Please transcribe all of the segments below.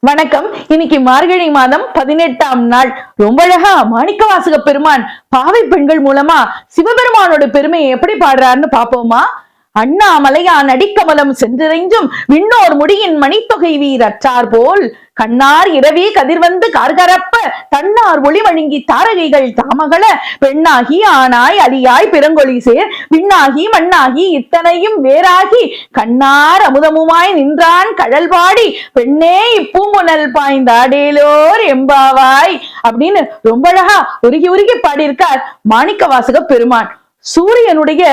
வணக்கம். இன்னைக்கு மார்கழி மாதம் 18ஆம் நாள். ரொம்ப அழகா மாணிக்கவாசக பெருமான் பாவை பெண்கள் மூலமா சிவபெருமானோட பெருமையை எப்படி பாடுறாருன்னு பாப்போமா? அண்ணாமலையான் அடிக்கமலம் சென்றிறைஞ்சும் விண்ணோர் முடியின் மணித்தொகை வீர் அற்றார் போல் கண்ணார் இரவே கதிர்வந்து கார்கரப்ப தன்னார் ஒளி வழங்கி தாரகைகள் தாமகள பெண்ணாகி ஆனாய் அலியாய் பிறங்கொழி சேர் விண்ணாகி மண்ணாகி இத்தனையும் வேறாகி கண்ணார் அமுதமுமாய் நின்றான் கழல்பாடி பெண்ணே இப்பூமுனல் பாய்ந்தாடேலோர் எம்பாவாய் அப்படின்னு ரொம்ப அழகா உருகி உருகி பாடியிருக்கார் மாணிக்கவாசக பெருமான். சூரியனுடைய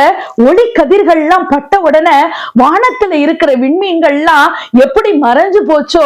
ஒளி கதிர்கள்லாம் பட்ட உடனே வானத்துல இருக்கிற விண்மீன்கள்லாம் எப்படி மறைஞ்சு போச்சோ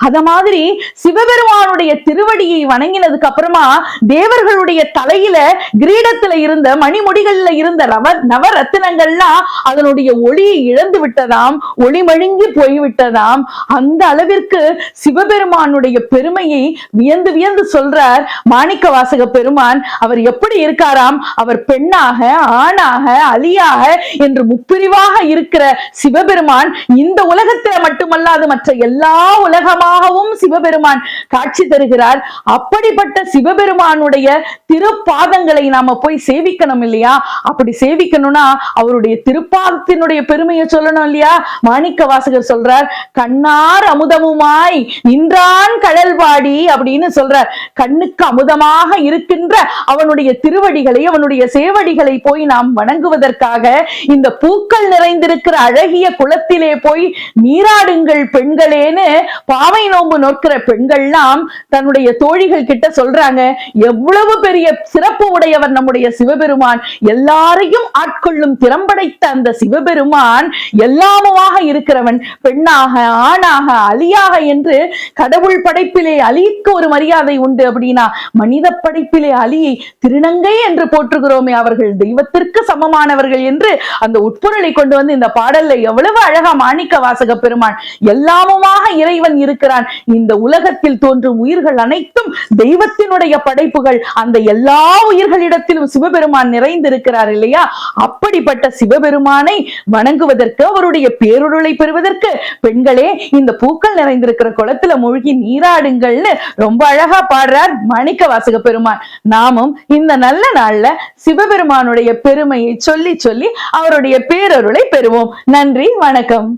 அத மாதிரி சிவபெருமானுடைய திருவடியை வணங்கினதுக்கு அப்புறமா தேவர்களுடைய தலையில கிரீடத்துல இருந்த மணிமுடிகள்ல இருந்த நவரத்தினங்கள்லாம் அதனுடைய ஒளியை இழந்து விட்டதாம், ஒளி மழுங்கி போய்விட்டதாம். அந்த அளவிற்கு சிவபெருமானுடைய பெருமையை வியந்து வியந்து சொல்றார் மாணிக்கவாசக பெருமான். அவர் எப்படி இருக்காராம்? அவர் பெண்ணாக ஆணாக அலியாக என்று முப்பிரிவாக இருக்கிற சிவபெருமான் இந்த உலகத்துல மட்டுமல்லாது மற்ற எல்லா உலகமாகவும் சிவபெருமான் காட்சி தருகிறார். அப்படிப்பட்ட சிவபெருமானுடைய திருப்பாதங்களை நாம போய் சேவிக்கணும் இல்லையா? அப்படி சேவிக்கணும்னா அவருடைய திருப்பாதத்தினுடைய பெருமையை சொல்லணும் இல்லையா? மாணிக்க வாசகர் சொல்றார், கண்ணார் அமுதமுமாய் நின்றான் கடல்பாடி அப்படின்னு சொல்றார். கண்ணுக்கு அமுதமாக இருக்கின்ற அவனுடைய திருவடிகளை அவனுடைய சேவடிகளை போய் நாம் வணங்குவதற்காக இந்த பூக்கள் நிறைந்திருக்கிற அழகிய குளத்திலே போய் நீராடுங்கள் பெண்களேன்னு பாவை நோன்பு நோக்கிற பெண்கள்லாம் தன்னுடைய தோழிகள் கிட்ட சொல்றாங்க. எவ்வளவு பெரிய சிறப்பு உடையவர் நம்முடைய சிவபெருமான், எல்லாரையும் ஆட்கொள்ளும் திறம்படைத்த அந்த சிவபெருமான் எல்லாமுமாக இருக்கிறவன். பெண்ணாக ஆணாக அலியாக என்று கடவுள் படைப்பிலே அலிக்கு ஒரு மரியாதை உண்டு அப்படின்னா மனித படைப்பிலே அலியை திருநங்கை என்று போற்றுகிறோமே, அவர்கள் தெய்வத்திற்கு சமமானவர்கள் என்று அந்த உட்பொருளை கொண்டு வந்து இந்த பாடல்ல எவ்வளவு அழகா மாணிக்க வாசக பெருமான் எல்லாமுமாக இறைவன் இருக்கிறான். இந்த உலகத்தில் தோன்றும் உயிர்கள் அனைத்தும் தெய்வத்தினுடைய படைப்புகள். அந்த எல்லா உயிர்களிடத்திலும் சிவபெருமான் நிறைந்திருக்கிறார் இல்லையா? அப்படிப்பட்ட சிவபெருமானை வணங்குவதற்கு அவருடைய பேருருளை பெறுவதற்கு பெண்களே இந்த பூக்கள் நிறைந்திருக்கிற குளத்துல மூழ்கி நீராடுங்கள்னு ரொம்ப அழகா பாடுறார் மாணிக்க வாசக பெருமான். நாமும் இந்த நல்ல நாள்ல சிவபெருமானுடைய பெருமையை சொல்லி சொல்லி அவருடைய பேரருளை பெறுவோம். நன்றி, வணக்கம்.